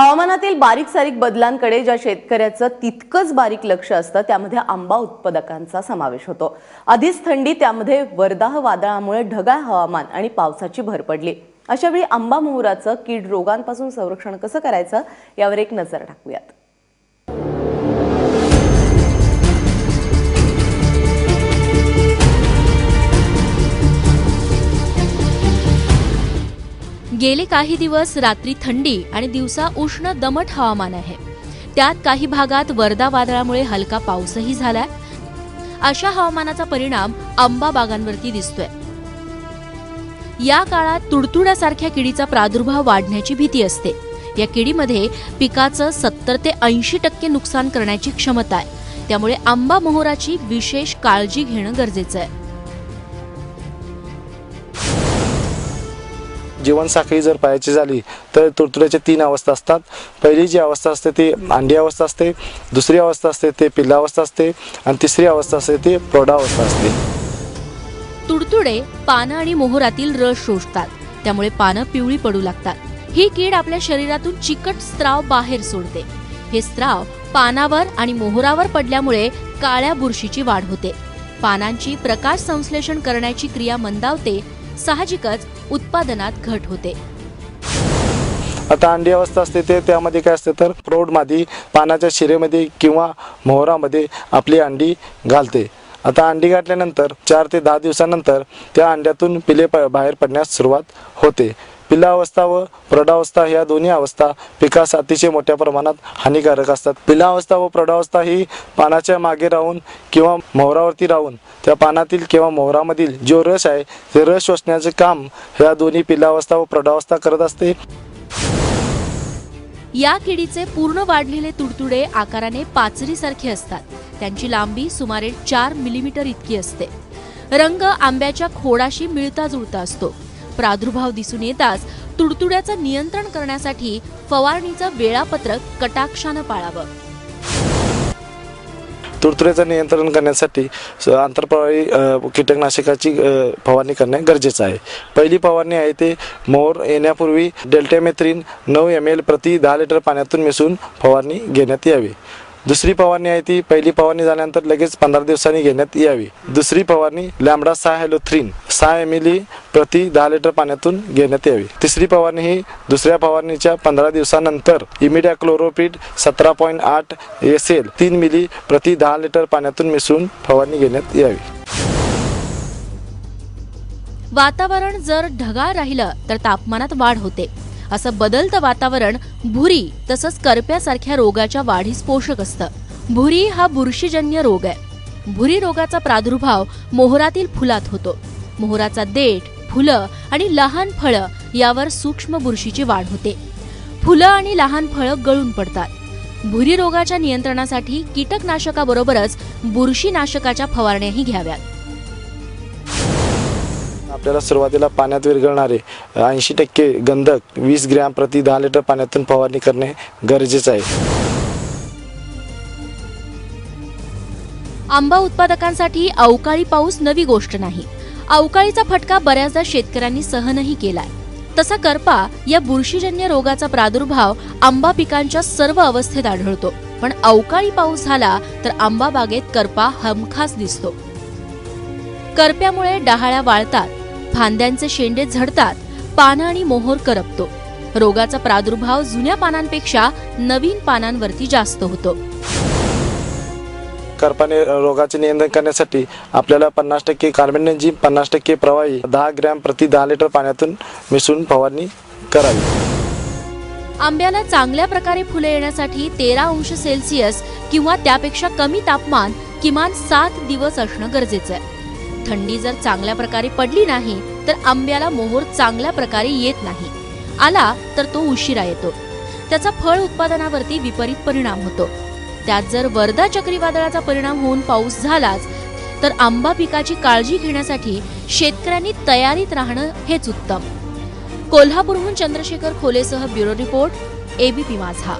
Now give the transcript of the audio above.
हवामानातील बारीक सारीक बदलांकडे ज्या शेतकऱ्याचं तितकंच बारीक लक्ष असतं त्यामध्ये आंबा उत्पादकांचा समावेश होतो। आधीच थंडी, त्यामध्ये वर्धा वादळामुळे ढगाळ हवामान आणि पावसाची भर पडली। अशा वेळी आंबा मोहराचं कीड रोगांपासून संरक्षण कसं करायचं यावर एक नजर टाकूयात। गेले काही दिवस रात्री थंडी आणि दिवसा उष्ण दमट हवामान आहे। त्यात काही भागात वर्धा वादळामुळे हलका पाऊसही झालाय। अशा हवामानाचा परिणाम आंबा बागांवरती दिसतोय। या काळात तुडतुड्यासारख्या किडीचा प्रादुर्भाव वाढण्याची भीती असते। या किडीमध्ये पिकाचं 70 ते 80% नुकसान करण्याची क्षमता आहे। त्यामुळे आंबा मोहराची विशेष काळजी घेणं गरजेचं आहे। जीवनसाखळी जर पाहायची झाली तर तुडतुड्याच्या 3 अवस्था असतात। पहिली जी अवस्था असते ती अंडी अवस्था असते, दुसरी अवस्था असते ते पिल्लावस्था असते आणि तिसरी अवस्था असते ती प्रौढावस्था असते। तुडतुडे पानं आणि मोहरातील रस शोषतात, त्यामुळे पानं पिवळी पडू लागतात। ही कीड आपल्या शरीरातून चिकट स्त्राव बाहेर सोडते। हे स्त्राव पानावर आणि मोहरावर पडल्यामुळे काळ्या बुरशीची वाढ होते। पानांची प्रकाश संश्लेषण करण्याची क्रिया मंदावते, साहजिकच उत्पादनात घट होते। आता अंडी अवस्था असते ते त्यामध्ये काय असते तर प्रौढ मादी पानाच्या शिरेमध्ये किंवा मोहरामध्ये आपली अंडी घालते। आता अंडी घातल्यानंतर 4 ते 10 दिवसानंतर त्या अंड्यातून पिले बाहेर पडण्यास सुरुवात होते। पिल्लावस्था व प्रौढावस्था या दोन्ही अवस्था पिकास अतिशय मोठ्या प्रमाणात हानिकारक असतात। पिल्लावस्था व प्रौढावस्था ही पानाच्या मागे राहून किंवा मोहरावरती राहून त्या पानातील किंवा मोहरामधील जो रस आहे ते रस शोषण्याचे काम या दोन्ही पिल्लावस्था व प्रौढावस्था करत असते। या किडीचे पूर्ण वाढलेले तुडतुडे आकाराने पाचरीसारखे असतात। त्यांची लांबी सुमारे 4 मिलीमीटर इतकी असते। रंग आंब्याच्या खोडाशी मिळता जुळता असतो। प्रादुर्भाव दिसून येताच तुडतुड्याचं नियंत्रण करण्यासाठी फवारणीचं वेळापत्रक कटाक्षानं पाळावं। तुडतुड्याचं नियंत्रण करण्यासाठी आंतरप्रवाही कीटकनाशकाची फवारणी करणे गरजेचं आहे। पहिली फवारणी आहे ते मोहर येण्यापूर्वी डेल्टामेथ्रिन 9 ml प्रति 10 लिटर पाण्यातून मिसळून फवारणी घेण्यात यावी। दुसरी फवारणी आहे ती पहिली फवारणी झाल्यानंतर लगेच 15 दिवसांनी घेण्यात यावी। दुसरी फवारणी लॅम्बडा 6-हॅलोथ्रिन 6 ml प्रति 10 लिटर पाण्यातून घेण्यात यावी। तिसरी फवारणी ही दुसऱ्या फवारणीच्या 15 दिवसानंतर इमिडाक्लोरोपिड 17.8 SL 3 मिली प्रति 10 लिटर पाण्यातून मिसळून फवारणी घेण्यात यावी। वातावरण जर ढगाळ राहिलं तर तापमानात वाढ होते। असं बदलतं वातावरण भुरी तसंच करप्यासारख्या रोगाच्या वाढीस पोषक असतं। भुरी हा बुरशीजन्य रोग आहे। भुरी रोगाचा प्रादुर्भाव मोहरातील फुलात होतो। मोहराचा देठ, फुलं आणि लहान फळं यावर सूक्ष्म बुरशीची वाढ होते। फुलं आणि लहान फळं गळून पडतात। भुरी रोगाच्या नियंत्रणासाठी कीटकनाशकाबरोबरच बुरशीनाशकाच्या फवारण्याही घ्याव्यात। आपल्याला सुरुवातीला पाण्यात विरघळणारे 80% गंधक 20 ग्रॅम प्रति 10 लिटर पाण्यातून फवारणी करणे गरजेचे आहे। आंबा उत्पादकांसाठी अवकाळी पाऊस नवी गोष्ट नाही। अवकाळीचा फटका बऱ्याचदा शेतकऱ्यांनी सहनही केलाय। तसा करपा या बुरशीजन्य रोगाचा प्रादुर्भाव आंबा पिकांच्या सर्व अवस्थेत आढळतो। पण अवकाळी पाऊस झाला तर आंबा बागेत करपा हमखास दिसतो। करप्यामुळे डहाळ्या वाळतात, फांद्यांचे शेंडे झडतात, पानं आणि मोहोर करपतो। रोगाचा प्रादुर्भाव जुन्या पानांपेक्षा नवीन पानांवरती जास्त होतो। करपाने रोगाचे नियंत्रण करण्यासाठी आपल्याला 50% कार्बेंडाझिम 50% प्रवाही 10 ग्रॅम प्रति 10 लिटर पाण्यातून मिसळून फवारणी करावी। आंब्याला चांगल्या प्रकारे फुले येण्यासाठी 13 अंश सेल्सिअस किंवा त्यापेक्षा कमी तापमान किमान 7 दिवस असणं गरजेचं आहे। थंडी जर चांगल्या प्रकारे पडली नाही तर आंब्याला मोहोर चांगल्या प्रकारे येत नाही। आला तर तो उशिरा येतो। त्याचा फळ उत्पादनावरती विपरीत परिणाम होतो। त्यात जर वर्धा चक्रीवादळाचा परिणाम होऊन पाऊस झालाच तर आंबा पिकाची काळजी घेण्यासाठी शेतकऱ्यांनी तयारीत राहणं हेच उत्तम। कोल्हापूरहून चंद्रशेखर खोलेसह ब्युरो रिपोर्ट, ABP माझा।